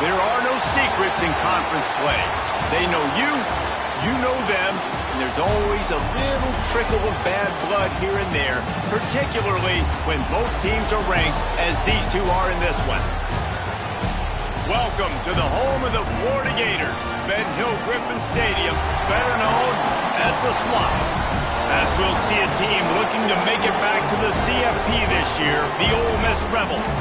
There are no secrets in conference play. They know you, you know them, and there's always a little trickle of bad blood here and there, particularly when both teams are ranked as these two are in this one. Welcome to the home of the Florida Gators, Ben Hill Griffin Stadium, better known as the Swamp. As we'll see a team looking to make it back to the CFP this year, the Ole Miss Rebels,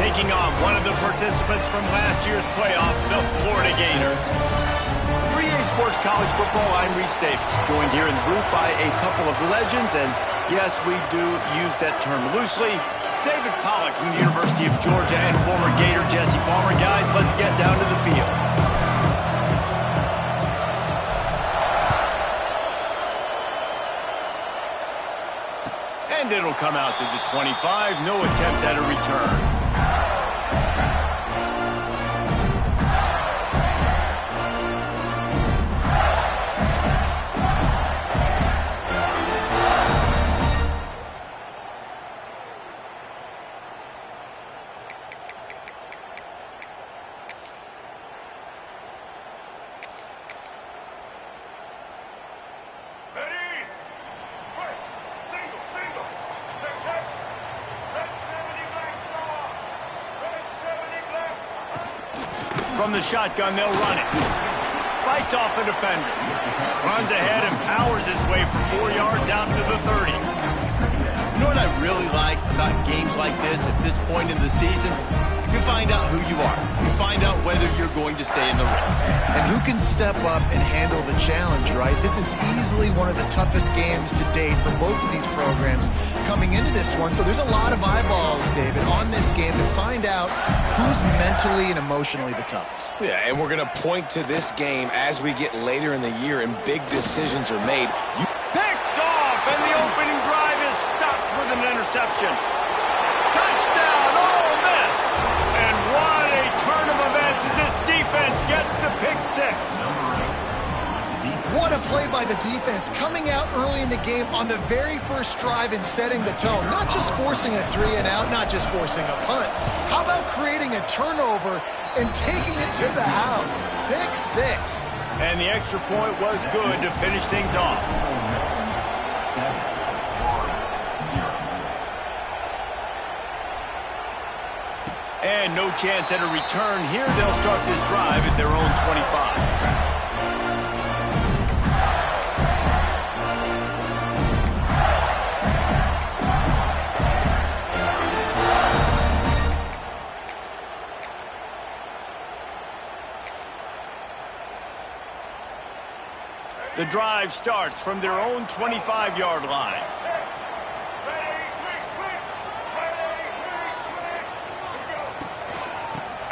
taking on one of the participants from last year's playoff, the Florida Gators. For EA Sports College Football, I'm Reese Davis, joined here in the booth by a couple of legends, and yes, we do use that term loosely. David Pollack from the University of Georgia and former Gator Jesse Palmer. Guys, let's get down to the field. And it'll come out to the 25. No attempt at a return. From the shotgun, they'll run it. Fights off a defender. Runs ahead and powers his way for 4 yards out to the 30. You know what I really like about games like this at this point in the season? You find out who you are. You find out whether you're going to stay in the race. And who can step up and handle the challenge, right? This is easily one of the toughest games to date for both of these programs coming into this one. So there's a lot of eyeballs, David, on this game to find out who's mentally and emotionally the toughest. Yeah, and we're going to point to this game as we get later in the year and big decisions are made. Picked off, and the opening drive is stopped with an interception. Touchdown, Ole Miss! And what a turn of events as this defense gets the pick six. What a play by the defense, coming out early in the game on the very first drive and setting the tone. Not just forcing a 3-and-out, not just forcing a punt. How about creating a turnover and taking it to the house? Pick six. And the extra point was good to finish things off. And no chance at a return here. They'll start this drive at their own 25. The drive starts from their own 25-yard line.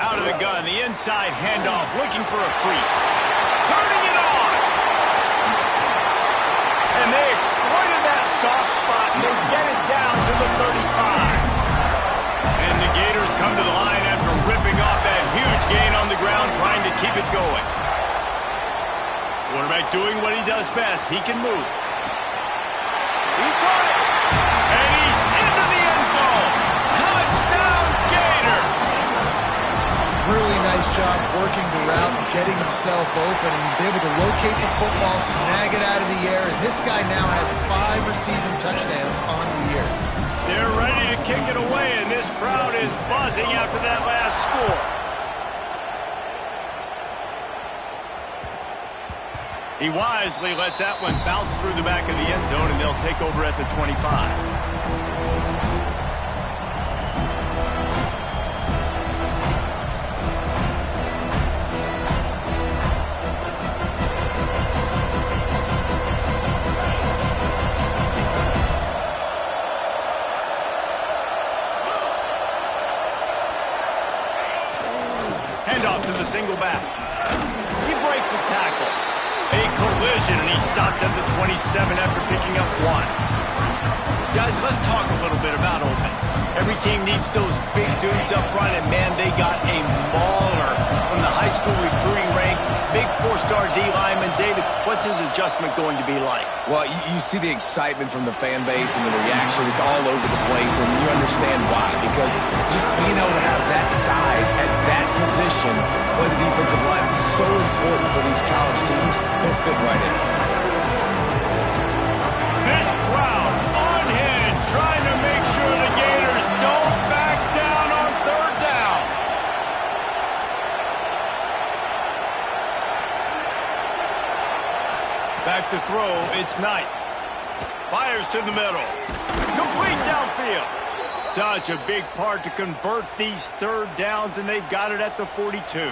Out of the gun, the inside handoff, looking for a crease. Turning it on! And they exploited that soft spot, and they get it down to the 35. And the Gators come to the line after ripping off that huge gain on the ground, trying to keep it going. Quarterback doing what he does best. He can move. He got it! And he's into the end zone! Touchdown, Gators! Really nice job working the route and getting himself open. He was able to locate the football, snag it out of the air, and this guy now has 5 receiving touchdowns on the year. They're ready to kick it away, and this crowd is buzzing after that last score. He wisely lets that one bounce through the back of the end zone, and they'll take over at the 25. Handoff to the single back. He breaks a tackle. A collision, and he stopped at the 27 after picking up 1. Guys, let's talk a little bit about Ole Miss. Every team needs those big dudes up front, and man, they got a mauler from the high school recruiting ranks. Big four-star D lineman. David, what's his adjustment going to be like? Well, you see the excitement from the fan base and the reaction. It's all over the place, and you understand why. Because just being able to have that size at that position, play the defensive line, is so important for these college teams. They'll fit right in. This crowd unhinged, trying to make sure the Gators don't back down on third down. Back to throw, it's Knight. Fires to the middle. Complete downfield. Such a big part to convert these third downs, and they've got it at the 42.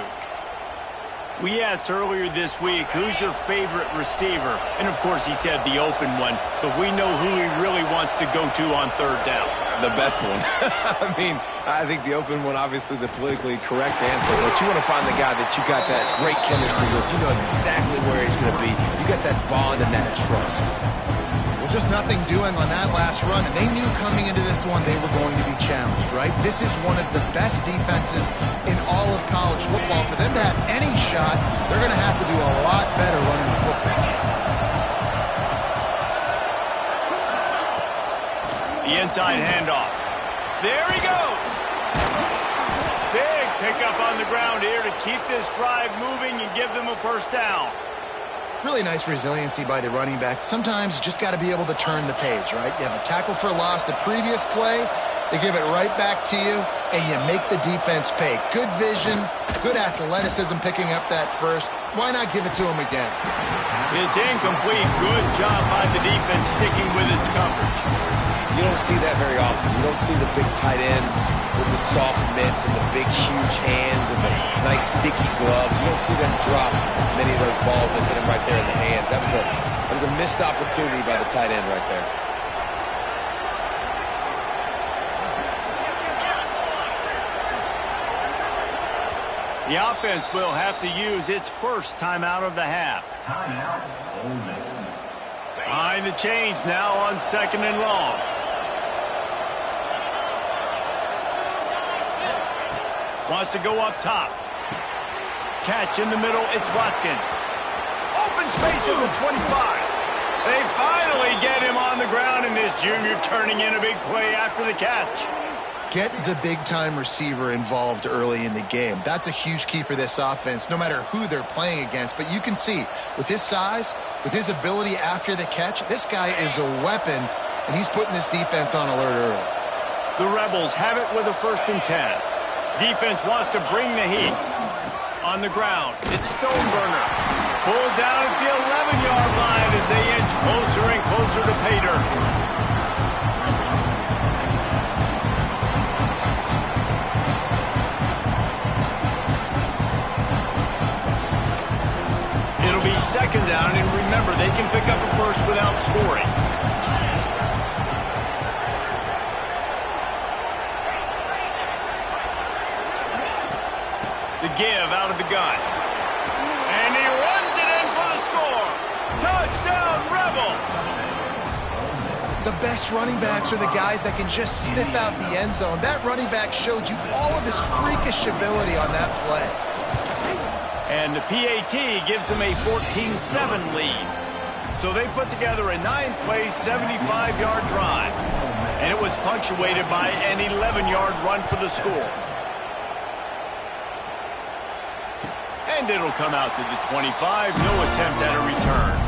We asked earlier this week, who's your favorite receiver? And, of course, he said the open one, but we know who he really wants to go to on third down. The best one. I mean, I think the open one, obviously the politically correct answer, but you want to find the guy that you got that great chemistry with. You know exactly where he's going to be. You got that bond and that trust. Well, just nothing doing on that last run, and they knew coming into this one they were going to be challenged, right? This is one of the best defenses in all of college football. For them to have any shot, they're going to have to do a lot better running the football. The inside handoff. There he goes. Big pickup on the ground here to keep this drive moving and give them a first down. Really nice resiliency by the running back. Sometimes you just got to be able to turn the page, right? You have a tackle for loss the previous play, they give it right back to you, and you make the defense pay. Good vision, good athleticism picking up that first. Why not give it to him again? It's incomplete. Good job by the defense sticking with its coverage. You don't see that very often. You don't see the big tight ends with the soft mitts and the big, huge hands and the nice, sticky gloves. You don't see them drop many of those balls that hit him right there in the hands. That was a missed opportunity by the tight end right there. The offense will have to use its first timeout of the half. Behind the chains now on second and long. Wants to go up top. Catch in the middle, it's Watkins. Open space at the 25. They finally get him on the ground, and this junior turning in a big play after the catch. Get the big-time receiver involved early in the game. That's a huge key for this offense, no matter who they're playing against. But you can see, with his size, with his ability after the catch, this guy is a weapon, and he's putting this defense on alert early. The Rebels have it with a 1st and 10. Defense wants to bring the heat. On the ground, it's Stoneburner. Pulled down at the 11-yard line as they inch closer and closer to pay dirt. It'll be 2nd down, and remember, they can pick up a first without scoring. The give out of the gun. And he runs it in for the score. Touchdown, Rebels! The best running backs are the guys that can just sniff out the end zone. That running back showed you all of his freakish ability on that play. And the PAT gives them a 14-7 lead. So they put together a 9-play, 75-yard drive. And it was punctuated by an 11-yard run for the score. And it'll come out to the 25. No attempt at a return.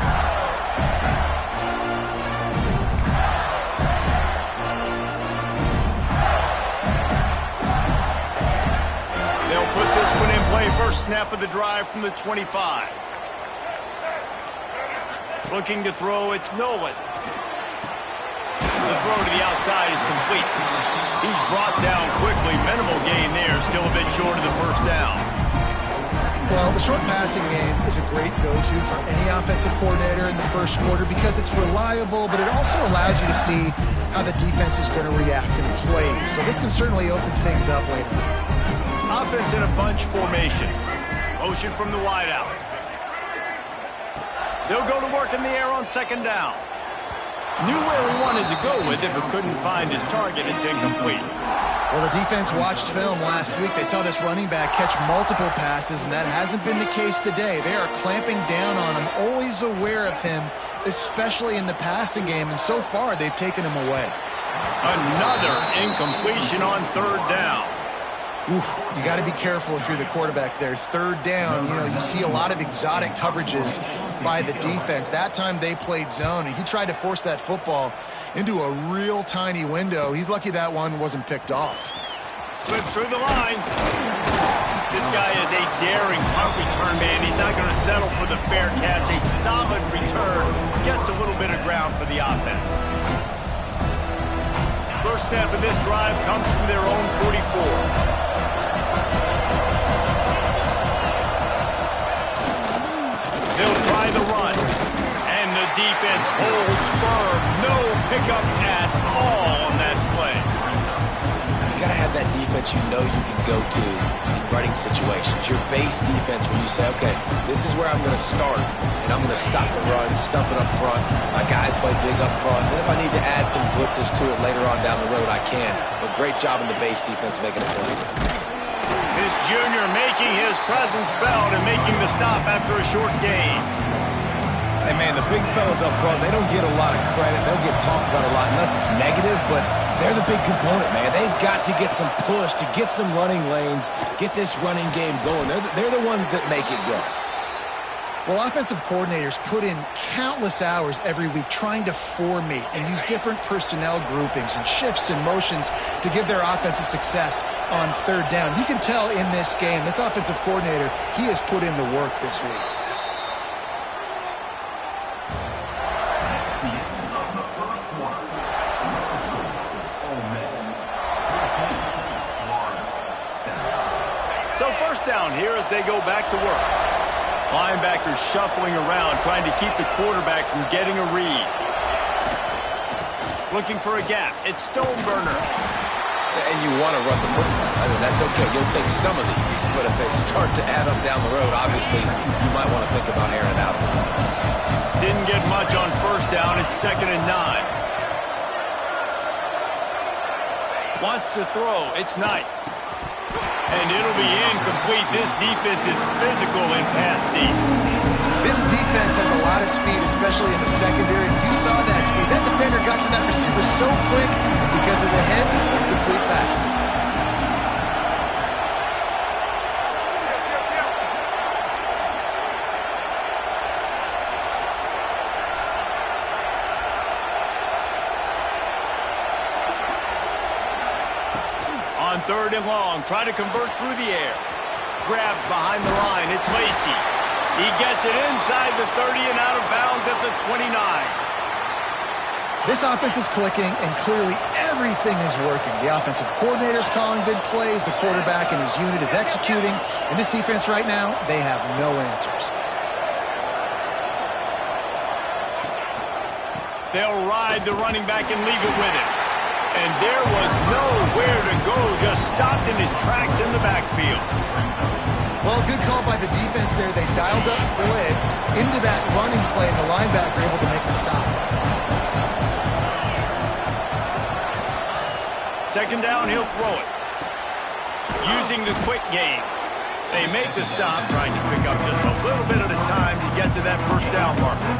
They'll put this one in play. First snap of the drive from the 25. Looking to throw, it's Nolan. The throw to the outside is complete. He's brought down quickly. Minimal gain there. Still a bit short of the first down. Well, the short passing game is a great go-to for any offensive coordinator in the first quarter because it's reliable, but it also allows you to see how the defense is going to react and play. So this can certainly open things up later. Offense in a bunch formation. Motion from the wideout. They'll go to work in the air on 2nd down. Knew where he wanted to go with it, but couldn't find his target. It's incomplete. Well, the defense watched film last week. They saw this running back catch multiple passes, and that hasn't been the case today. They are clamping down on him, always aware of him, especially in the passing game, and so far they've taken him away. Another incompletion on third down. Oof, you got to be careful if you're the quarterback there. Third down, you see a lot of exotic coverages by the defense. That time they played zone, and he tried to force that football into a real tiny window. He's lucky that one wasn't picked off. Slips through the line. This guy is a daring punt return man. He's not going to settle for the fair catch. A solid return. Gets a little bit of ground for the offense. First step in this drive comes from their own 44. They'll try the run, and the defense holds firm. No pickup at all on that play. You got to have that defense you can go to in running situations. Your base defense when you say, okay, this is where I'm going to start, and I'm going to stop the run, stuff it up front. My guys play big up front. Then if I need to add some blitzes to it later on down the road, I can. But great job in the base defense making a play. This junior making his presence felt and making the stop after a short gain. Hey, man, the big fellas up front, they don't get a lot of credit. They don't get talked about a lot unless it's negative, but they're the big component, man. They've got to get some push, to get some running lanes, get this running game going. They're the ones that make it go. Well, offensive coordinators put in countless hours every week trying to formate and use different personnel groupings and shifts and motions to give their offensive success on third down. You can tell in this game, this offensive coordinator, he has put in the work this week. So first down here as they go back to work. Linebackers shuffling around, trying to keep the quarterback from getting a read. Looking for a gap. It's Stoneburner. And you want to run the football. I mean, that's okay. You'll take some of these. But if they start to add up down the road, obviously, you might want to think about airing it out. Didn't get much on first down. It's 2nd and 9. Wants to throw. It's Knight. And it'll be incomplete. This defense is physical in pass deep. This defense has a lot of speed, especially in the secondary. You saw that speed. That defender got to that receiver so quick, and because of the hit, incomplete pass. On 3rd and long, try to convert through the air. Grabbed behind the line, it's Lacy. He gets it inside the 30 and out of bounds at the 29. This offense is clicking, and clearly everything is working. The offensive coordinator's calling good plays, the quarterback and his unit is executing, and this defense right now, they have no answers. They'll ride the running back and leave it with him. And there was nowhere to go, just stopped in his tracks in the backfield. Well, good call by the defense there. They dialed up blitz into that running play, and the linebacker able to make the stop. 2nd down, he'll throw it. Using the quick game. They make the stop, trying to pick up just a little bit at a time to get to that first down marker.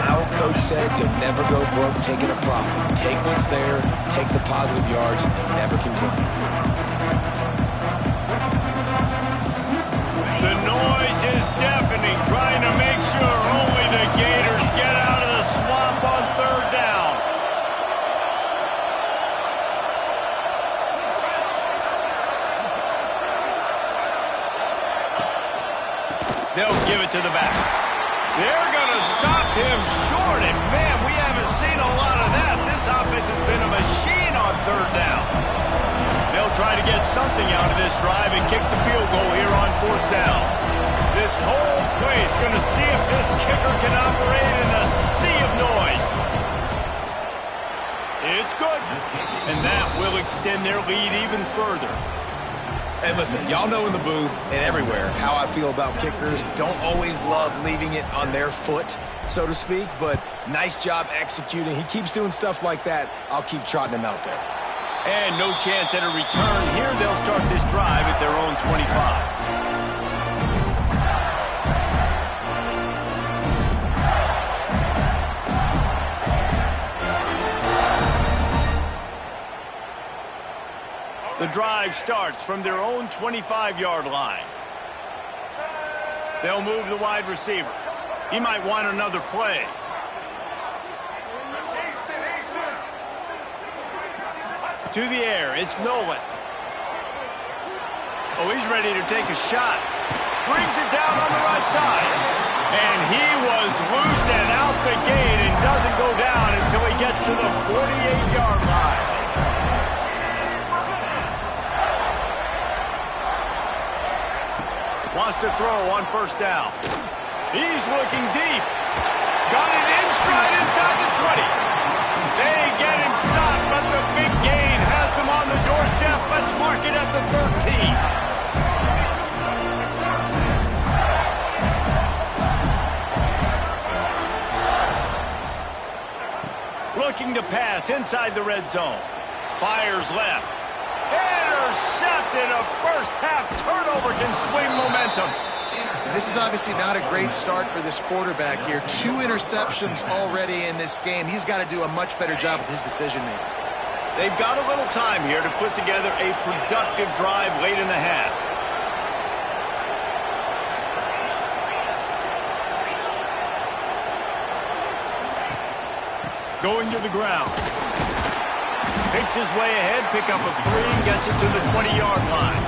Our coach said you'll never go broke taking a profit. Take what's there, take the positive yards, and never complain. The noise is deafening, trying to make sure only the Gators get out of the swamp on 3rd down. They'll give it to the back. They're going to stop him short, and man, we haven't seen a lot of that. This offense has been a machine on 3rd down. They'll try to get something out of this drive and kick the field goal here on 4th down. This whole place going to see if this kicker can operate in a sea of noise. It's good, and that will extend their lead even further. And listen, y'all know in the booth and everywhere how I feel about kickers. Don't always love leaving it on their foot, so to speak, but nice job executing. He keeps doing stuff like that. I'll keep trotting him out there. And no chance at a return here. They'll start this drive at their own 25. The drive starts from their own 25-yard line. They'll move the wide receiver. He might want another play. To the air, it's Nolan. Oh, he's ready to take a shot. Brings it down on the right side. And he was loose and out the gate and doesn't go down until he gets to the 48-yard line. Wants to throw on first down. He's looking deep. Got it in stride inside the 20. They get him stopped, but the big gain has them on the doorstep. Let's mark it at the 13. Looking to pass inside the red zone. Fires left. Intercepted. A first-half turnover can swing momentum. This is obviously not a great start for this quarterback here. 2 interceptions already in this game. He's got to do a much better job with his decision-making. They've got a little time here to put together a productive drive late in the half. Going to the ground. Picks his way ahead, pick up a 3, and gets it to the 20-yard line.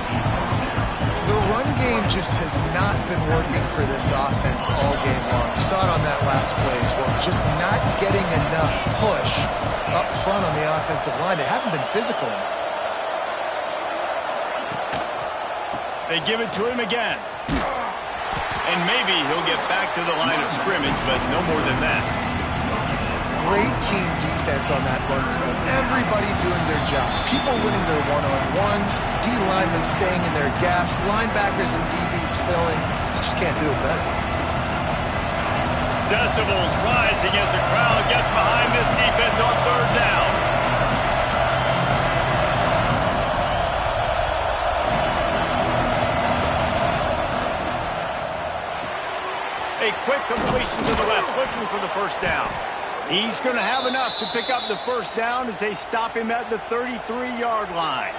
The run game just has not been working for this offense all game long. You saw it on that last play as well. Just not getting enough push up front on the offensive line. They haven't been physical enough. They give it to him again. And maybe he'll get back to the line of scrimmage, but no more than that. Great team defense on that run play. Everybody doing their job. People winning their one-on-ones, D linemen staying in their gaps, linebackers and DBs filling. You just can't do it better. Decibels rising as the crowd gets behind this defense on third down. A quick completion to the left, looking for the first down. He's going to have enough to pick up the first down as they stop him at the 33-yard line.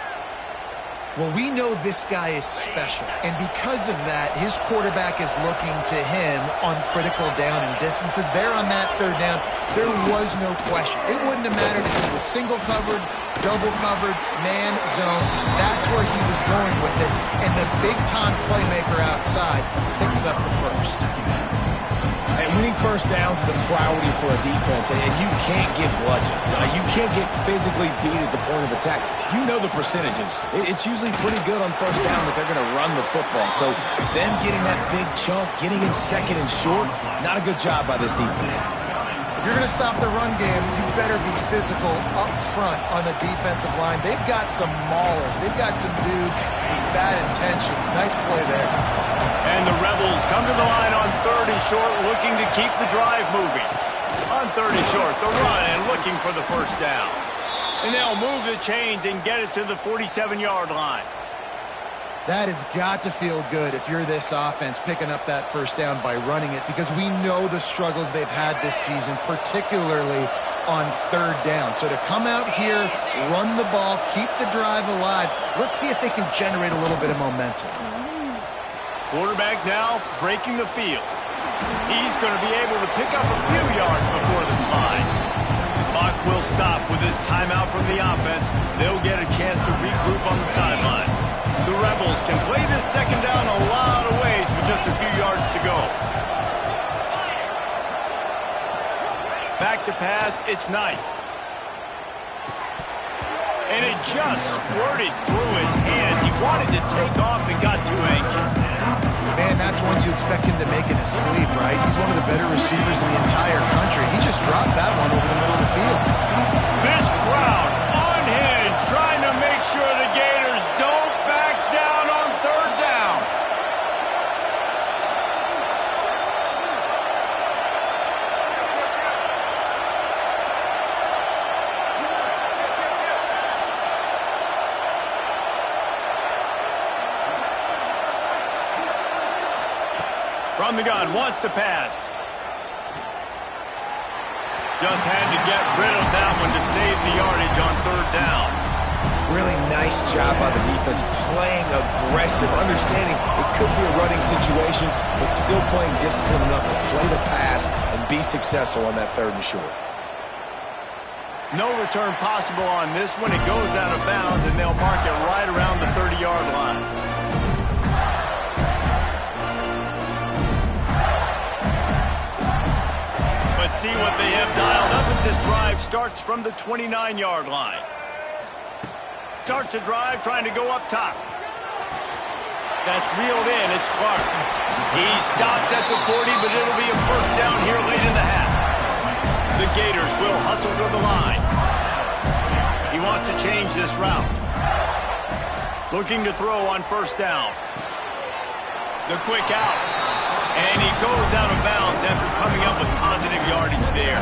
Well, we know this guy is special, and because of that, his quarterback is looking to him on critical down and distances. There on that third down, there was no question. It wouldn't have mattered if he was single covered, double covered, man, zone. That's where he was going with it, and the big-time playmaker outside picks up the first. And winning first downs is a priority for a defense, and you can't get bludgeoned. You can't get physically beat at the point of attack. You know the percentages. It's usually pretty good on first down that they're going to run the football. So them getting that big chunk, getting in second and short, not a good job by this defense. If you're going to stop the run game, you better be physical up front on the defensive line. They've got some maulers. They've got some dudes with bad intentions. Nice play there. And the Rebels come to the line on third and short, looking to keep the drive moving. On third and short, the run and looking for the first down. And they'll move the chains and get it to the 47-yard line. That has got to feel good if you're this offense picking up that first down by running it, because we know the struggles they've had this season, particularly on third down. So to come out here, run the ball, keep the drive alive, let's see if they can generate a little bit of momentum. Quarterback now breaking the field. He's going to be able to pick up a few yards before the slide. Clock will stop with this timeout from the offense. They'll get a chance to regroup on the sideline. The Rebels can play this second down a lot of ways with just a few yards to go. Back to pass, it's Knight. And it just squirted through his hands. He wanted to take off and got too anxious. Man, that's one you expect him to make in his sleep, right? He's one of the better receivers in the entire country. He just dropped that one over the middle of the field. This crowd unhinged, trying to make sure the Gators don't back down From the gun, wants to pass. Just had to get rid of that one to save the yardage on third down. Really nice job by the defense, playing aggressive, understanding it could be a running situation, but still playing disciplined enough to play the pass and be successful on that 3rd and short. No return possible on this one. It goes out of bounds, and they'll mark it right around the 30-yard line. Let's see what they have dialed up as this drive starts from the 29-yard line. Starts a drive trying to go up top. That's reeled in. It's Clark. He stopped at the 40, but it'll be a first down here late in the half. The Gators will hustle to the line. He wants to change this route. Looking to throw on first down. The quick out. And he goes out of bounds after coming up with positive yardage there.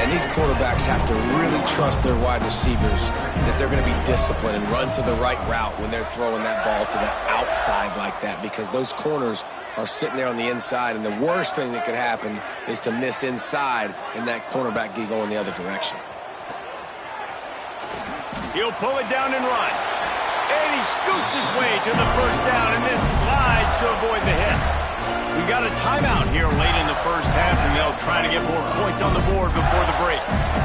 And these quarterbacks have to really trust their wide receivers that they're going to be disciplined and run to the right route when they're throwing that ball to the outside like that, because those corners are sitting there on the inside, and the worst thing that could happen is to miss inside and that cornerback go in the other direction. He'll pull it down and run. And he scoots his way to the first down and then slides to avoid the hit. We got a timeout here late in the first half, and they'll try to get more points on the board before the break.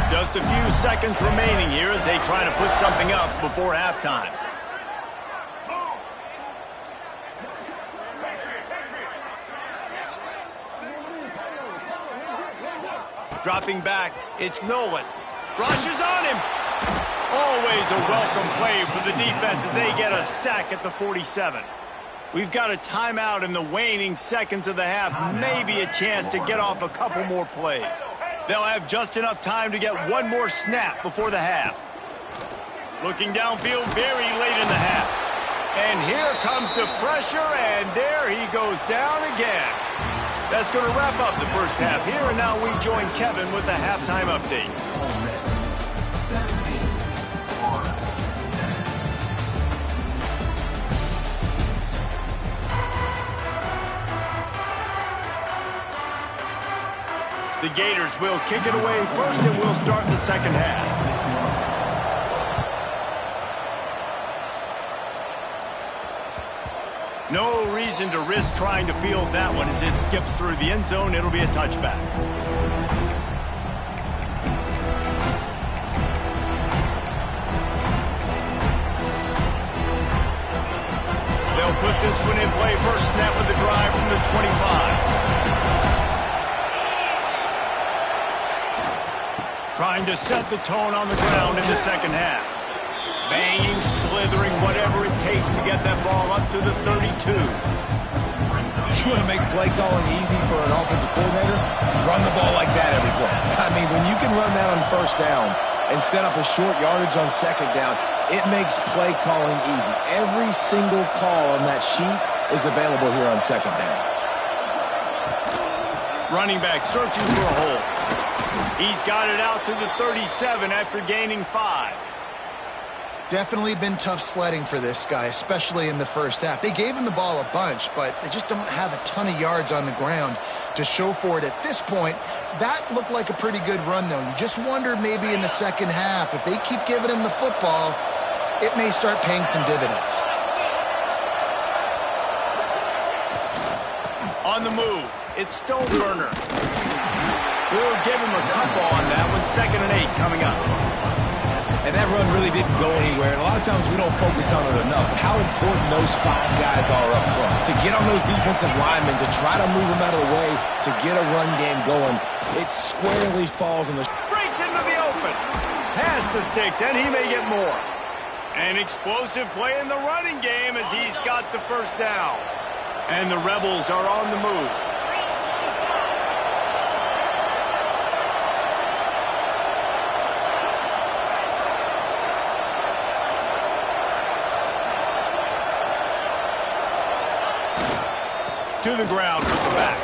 Just a few seconds remaining here as they try to put something up before halftime. Dropping back, it's Nolan. Rushes on him. Always a welcome play for the defense as they get a sack at the 47. We've got a timeout in the waning seconds of the half. Maybe a chance to get off a couple more plays. They'll have just enough time to get one more snap before the half. Looking downfield very late in the half. And here comes the pressure, and there he goes down again. That's going to wrap up the first half here, and now we join Kevin with the halftime update. The Gators will kick it away first, and we'll start the second half. No reason to risk trying to field that one as it skips through the end zone. It'll be a touchback. They'll put this one in play. First snap of the drive from the 25. Trying to set the tone on the ground in the second half. Banging, slithering, whatever it takes to get that ball up to the 32. You want to make play calling easy for an offensive coordinator? Run the ball like that every play. I mean, when you can run that on first down and set up a short yardage on second down, it makes play calling easy. Every single call on that sheet is available here on second down. Running back searching for a hole. He's got it out to the 37 after gaining 5. Definitely been tough sledding for this guy, especially in the first half. They gave him the ball a bunch, but they just don't have a ton of yards on the ground to show for it at this point. That looked like a pretty good run, though. You just wondered maybe in the second half, if they keep giving him the football, it may start paying some dividends. On the move, it's Stoneburner. We'll give him a couple on that one. 2nd and 8 coming up. And that run really didn't go anywhere. And a lot of times we don't focus on it enough. How important those 5 guys are up front. To get on those defensive linemen, to try to move them out of the way, to get a run game going, it squarely falls on the... Breaks into the open. Pass the sticks, and he may get more. An explosive play in the running game as he's got the first down. And the Rebels are on the move. To the ground with the back.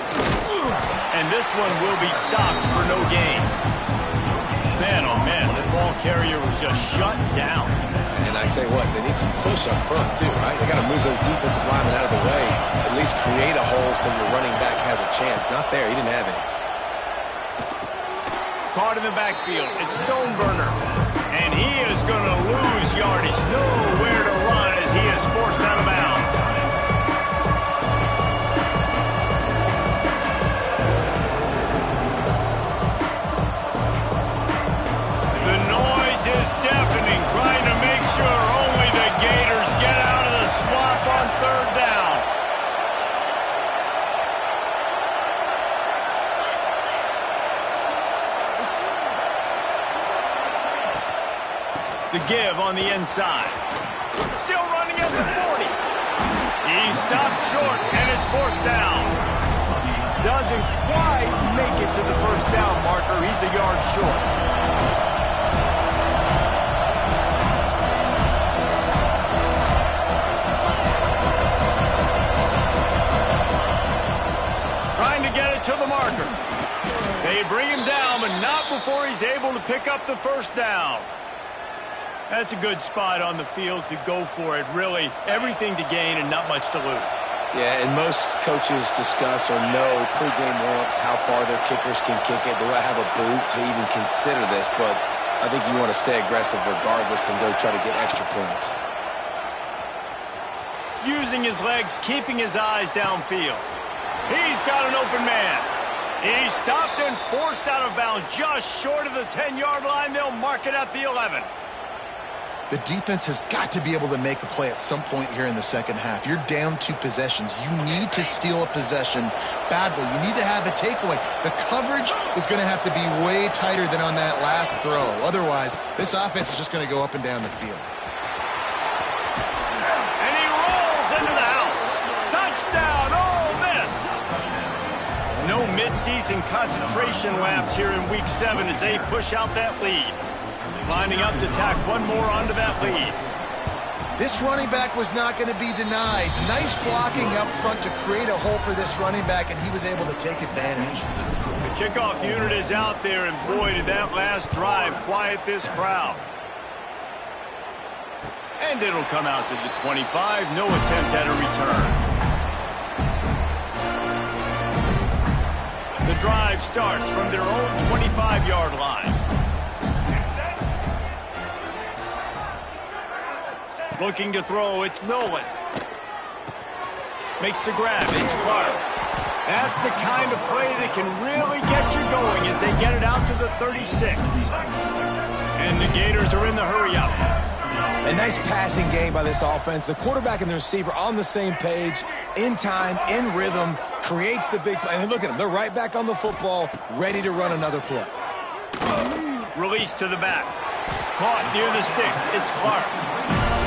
And this one will be stopped for no gain. Man, oh man, the ball carrier was just shut down. And I tell you what, they need some push up front too, right? They got to move those defensive linemen out of the way, at least create a hole so your running back has a chance. Not there. He didn't have any. Caught in the backfield. It's Stoneburner. And he is going to lose yardage. Nowhere to run as he is forced out of bounds. The noise is deafening, trying to make sure only the Gators get out of the swamp on third down. The give on the inside. Still running at the 40. He stopped short, and it's fourth down. Doesn't quite make it to the first down marker. He's a yard short. Trying to get it to the marker. They bring him down, but not before he's able to pick up the first down. That's a good spot on the field to go for it. Really, everything to gain and not much to lose. Yeah, and most coaches discuss or know pregame warm-ups how far their kickers can kick it. Do I have a boot to even consider this? But I think you want to stay aggressive regardless and go try to get extra points. Using his legs, keeping his eyes downfield. He's got an open man. He's stopped and forced out of bounds just short of the 10-yard line. They'll mark it at the 11. The defense has got to be able to make a play at some point here in the second half. You're down 2 possessions. You need to steal a possession badly. You need to have a takeaway. The coverage is going to have to be way tighter than on that last throw. Otherwise, this offense is just going to go up and down the field. And he rolls into the house. Touchdown, Ole Miss. No midseason concentration laps here in Week 7 as they push out that lead. Lining up to tack one more onto that lead. This running back was not going to be denied. Nice blocking up front to create a hole for this running back, and he was able to take advantage. The kickoff unit is out there, and boy, did that last drive quiet this crowd. And it'll come out to the 25. No attempt at a return. The drive starts from their own 25-yard line. Looking to throw, it's Nolan. Makes the grab, it's Clark. That's the kind of play that can really get you going as they get it out to the 36. And the Gators are in the hurry-up. A nice passing game by this offense. The quarterback and the receiver on the same page, in time, in rhythm, creates the big play. And look at them, they're right back on the football, ready to run another play. Release to the back. Caught near the sticks, it's Clark.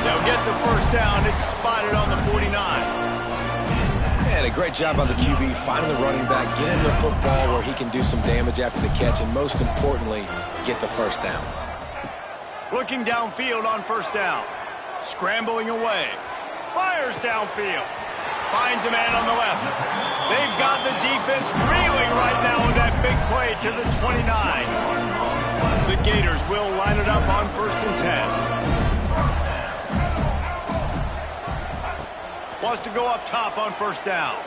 They'll get the first down. It's spotted on the 49. And a great job by the QB finding the running back, get him the football where he can do some damage after the catch, and most importantly, get the first down. Looking downfield on first down. Scrambling away. Fires downfield. Finds a man on the left. They've got the defense reeling right now with that big play to the 29. The Gators will line it up on 1st and 10. Wants to go up top on first down.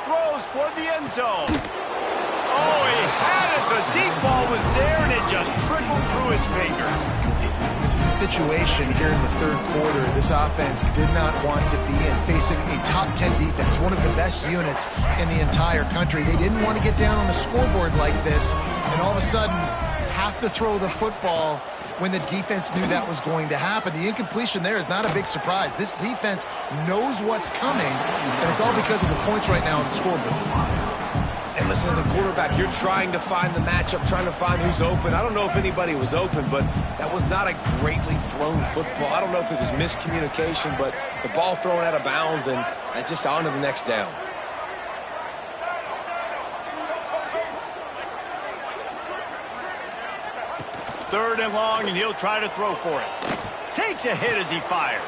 Throws toward the end zone. Oh, he had it. The deep ball was there, and it just trickled through his fingers. This is a situation here in the third quarter this offense did not want to be in, facing a top 10 defense, one of the best units in the entire country. They didn't want to get down on the scoreboard like this, and all of a sudden have to throw the football when the defense knew that was going to happen. The incompletion there is not a big surprise. This defense knows what's coming, and it's all because of the points right now on the scoreboard. And listen, as a quarterback, you're trying to find the matchup, trying to find who's open. I don't know if anybody was open, but that was not a greatly thrown football. I don't know if it was miscommunication, but the ball thrown out of bounds and just on to the next down. Third and long, and he'll try to throw for it. Takes a hit as he fires.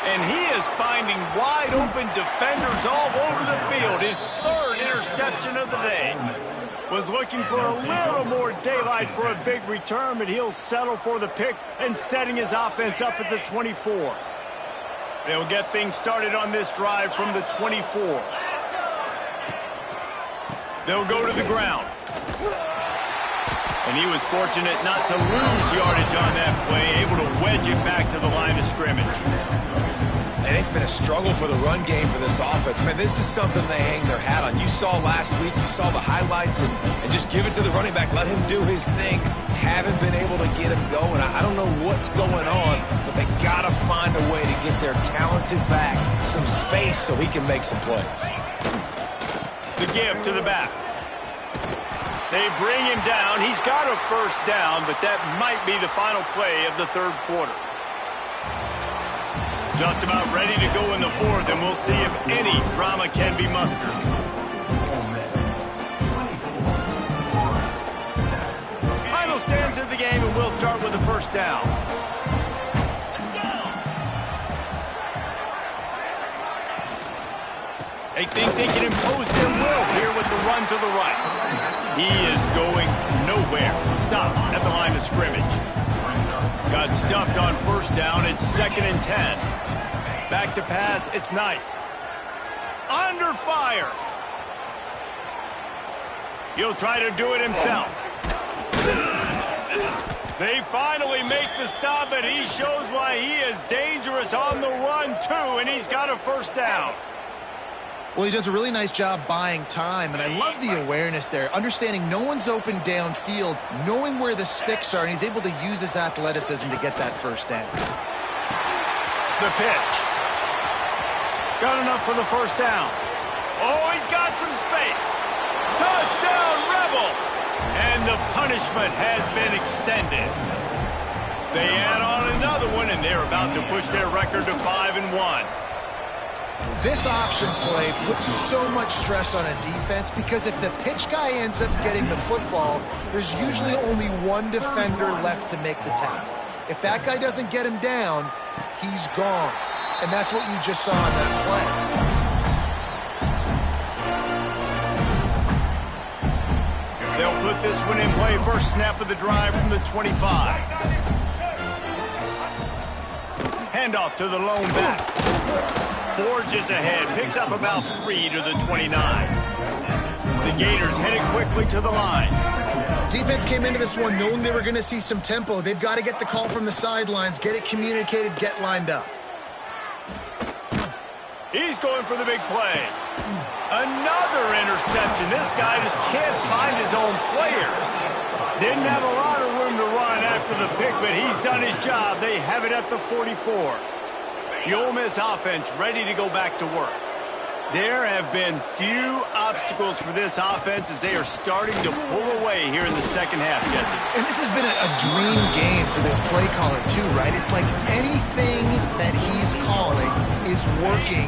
And he is finding wide-open defenders all over the field. His third interception of the day. Was looking for a little more daylight for a big return, but he'll settle for the pick and setting his offense up at the 24. They'll get things started on this drive from the 24. They'll go to the ground. And he was fortunate not to lose yardage on that play, able to wedge it back to the line of scrimmage. And it's been a struggle for the run game for this offense. Man, this is something they hang their hat on. You saw last week, you saw the highlights, and just give it to the running back. Let him do his thing. Haven't been able to get him going. I don't know what's going on, but they got to find a way to get their talented back some space so he can make some plays. The give to the back. They bring him down. He's got a first down, but that might be the final play of the third quarter. Just about ready to go in the fourth, and we'll see if any drama can be mustered. Final stands of the game, and we'll start with the first down. They think they can impose their will here with the run to the right. He is going nowhere. Stop at the line of scrimmage. Got stuffed on first down. It's 2nd and 10. Back to pass. It's Knight. Under fire. He'll try to do it himself. They finally make the stop, but he shows why he is dangerous on the run, too, and he's got a first down. Well, he does a really nice job buying time, and I love the awareness there, understanding no one's open downfield, knowing where the sticks are, and he's able to use his athleticism to get that first down. The pitch. Got enough for the first down. Oh, he's got some space. Touchdown, Rebels! And the punishment has been extended. They add on another one, and they're about to push their record to 5-1. This option play puts so much stress on a defense because if the pitch guy ends up getting the football, there's usually only one defender left to make the tackle. If that guy doesn't get him down, he's gone. And that's what you just saw in that play. They'll put this one in play. First snap of the drive from the 25. Handoff to the lone back. Forges ahead, picks up about 3 to the 29. The Gators headed quickly to the line. Defense came into this one knowing they were going to see some tempo. They've got to get the call from the sidelines, get it communicated, get lined up. He's going for the big play. Another interception. This guy just can't find his own players. Didn't have a lot of room to run after the pick, but he's done his job. They have it at the 44. The Ole Miss offense ready to go back to work. There have been few obstacles for this offense as they are starting to pull away here in the second half, Jesse. And this has been a dream game for this play caller, too, right? It's like anything that he's calling is working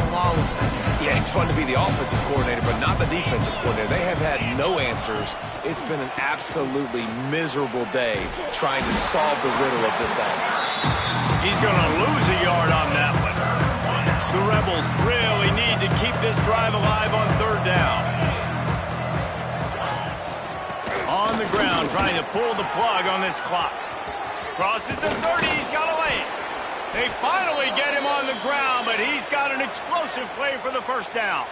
flawlessly. Yeah, it's fun to be the offensive coordinator, but not the defensive coordinator. They have had no answers. It's been an absolutely miserable day trying to solve the riddle of this offense. He's going to lose a yard on that one. The Rebels really need to keep this drive alive on third down. On the ground, trying to pull the plug on this clock. Crosses the 30, he's got a lane. They finally get him on the ground, but he's got an explosive play for the first down.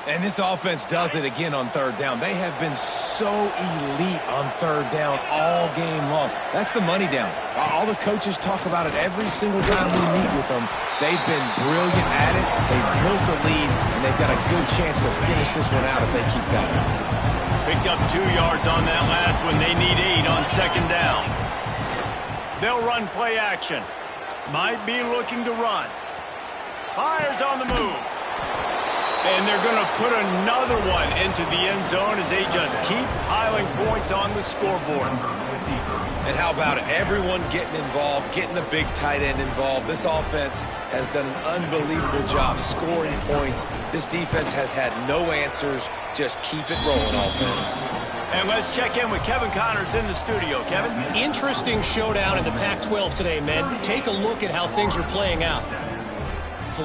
And this offense does it again on third down. They have been so elite on third down all game long. That's the money down. All the coaches talk about it every single time we meet with them. They've been brilliant at it. They've built the lead, and they've got a good chance to finish this one out if they keep that up. Picked up 2 yards on that last one. They need 8 on second down. They'll run play action. Might be looking to run. Fires on the move. And they're going to put another one into the end zone as they just keep piling points on the scoreboard. And how about it? Everyone getting involved, getting the big tight end involved. This offense has done an unbelievable job scoring points. This defense has had no answers. Just keep it rolling, offense. And let's check in with Kevin Connors in the studio. Kevin? Interesting showdown in the Pac-12 today, men. Take a look at how things are playing out.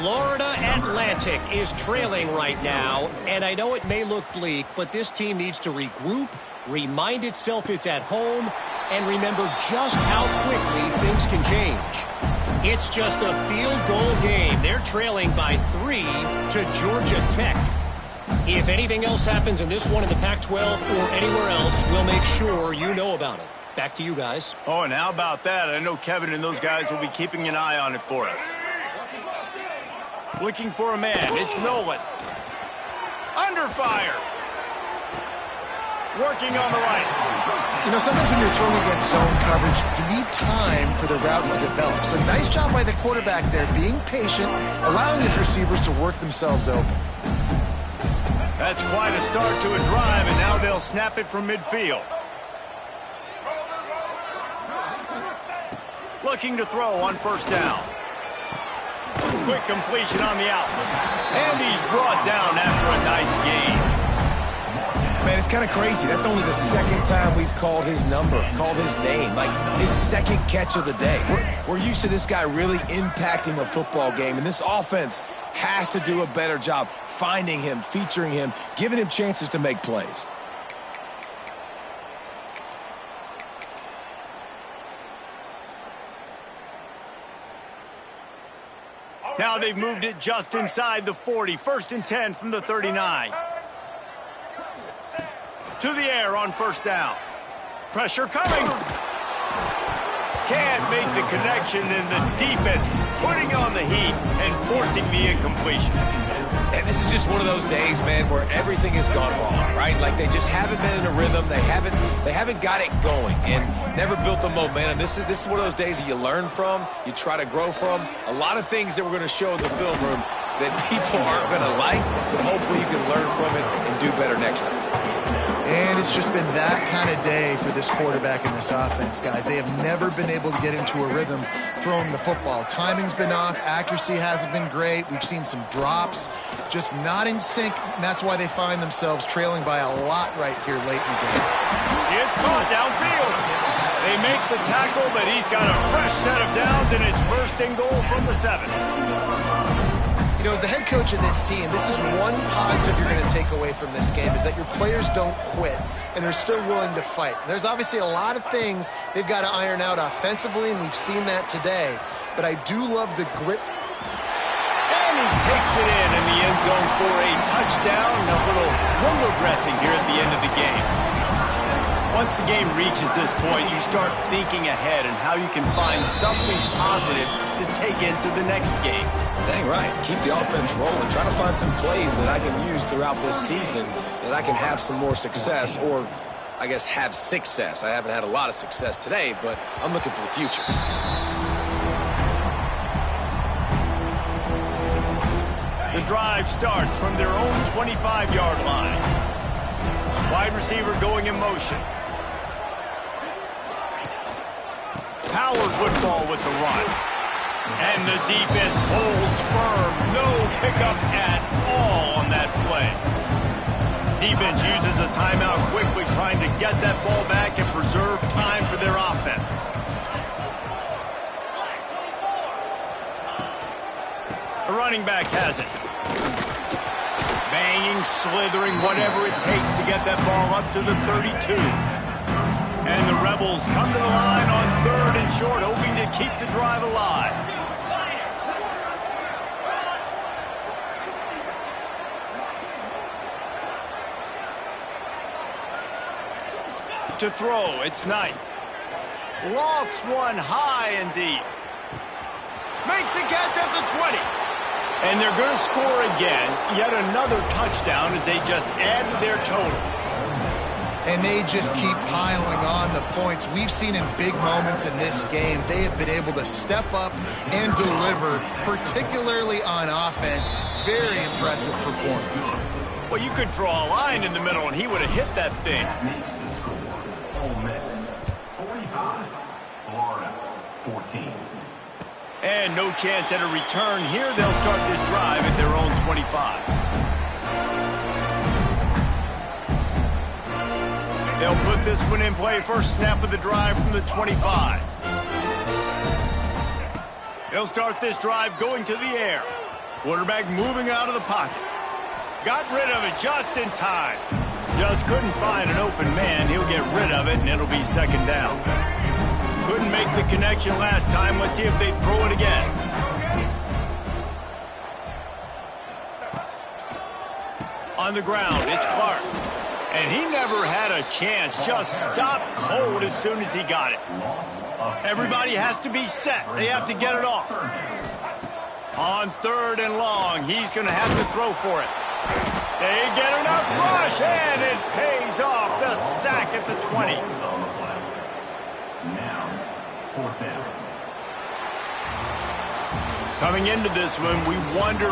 Florida Atlantic is trailing right now, and I know it may look bleak, but this team needs to regroup, remind itself it's at home, and remember just how quickly things can change. It's just a field goal game. They're trailing by 3 to Georgia Tech. If anything else happens in this one in the Pac-12 or anywhere else, we'll make sure you know about it. Back to you guys. Oh, and how about that? I know Kevin and those guys will be keeping an eye on it for us. Looking for a man. It's Nolan. Under fire. Working on the right. You know, sometimes when you're throwing against zone coverage, you need time for the routes to develop. So nice job by the quarterback there, being patient, allowing his receivers to work themselves open. That's quite a start to a drive, and now they'll snap it from midfield. Looking to throw on first down. Quick completion on the out. And he's brought down after a nice gain. Man, it's kind of crazy. That's only the second time we've called his number, called his name, like his second catch of the day. We're used to this guy really impacting a football game, and this offense has to do a better job finding him, featuring him, giving him chances to make plays. Now they've moved it just inside the 40. 1st and 10 from the 39. To the air on first down. Pressure coming. Can't make the connection, and the defense putting on the heat and forcing the incompletion. And this is just one of those days, man, where everything has gone wrong, right? Like they just haven't been in a rhythm. They haven't got it going and never built the momentum. This is one of those days that you learn from, you try to grow from. A lot of things that we're going to show in the film room that people aren't going to like, but hopefully you can learn from it and do better next time. And it's just been that kind of day for this quarterback and this offense, guys. They have never been able to get into a rhythm throwing the football. Timing's been off. Accuracy hasn't been great. We've seen some drops, just not in sync, and that's why they find themselves trailing by a lot right here late in the game. It's caught downfield. They make the tackle, but he's got a fresh set of downs, and it's 1st and goal from the 7. You know, as the head coach of this team, this is one positive you're going to take away from this game, is that your players don't quit, and they're still willing to fight. And there's obviously a lot of things they've got to iron out offensively, and we've seen that today. But I do love the grit. And he takes it in the end zone for a touchdown. A little window dressing here at the end of the game. Once the game reaches this point, you start thinking ahead and how you can find something positive to take into the next game. Dang right. Keep the offense rolling. Try to find some plays that I can use throughout this season that I can have some more success, or I guess have success. I haven't had a lot of success today, but I'm looking for the future. The drive starts from their own 25-yard line. Wide receiver going in motion. Power football with the run. And the defense holds firm. No pickup at all on that play. Defense uses a timeout quickly, trying to get that ball back and preserve time for their offense. The running back has it. Banging, slithering, whatever it takes to get that ball up to the 32. And the Rebels come to the line on 3rd and short, hoping to keep the drive alive. To throw, it's Knight. Lofts one high and deep. Makes a catch at the 20. And they're going to score again. Yet another touchdown as they just add to their total. And they just keep piling on the points. We've seen in big moments in this game, they have been able to step up and deliver, particularly on offense. Very impressive performance. Well, you could draw a line in the middle, and he would have hit that thing. Ole Miss, 45, Florida, 14. And no chance at a return here. They'll start this drive at their own 25. They'll put this one in play. First snap of the drive from the 25. They'll start this drive going to the air. Quarterback moving out of the pocket. Got rid of it just in time. Just couldn't find an open man. He'll get rid of it, and it'll be second down. Couldn't make the connection last time. Let's see if they throw it again. On the ground, it's Clark. And he never had a chance. Just stopped cold as soon as he got it. Everybody has to be set. They have to get it off. On 3rd and long, he's going to have to throw for it. They get enough rush, and it pays off. The sack at the 20. Now, 4th down. Coming into this one, we wondered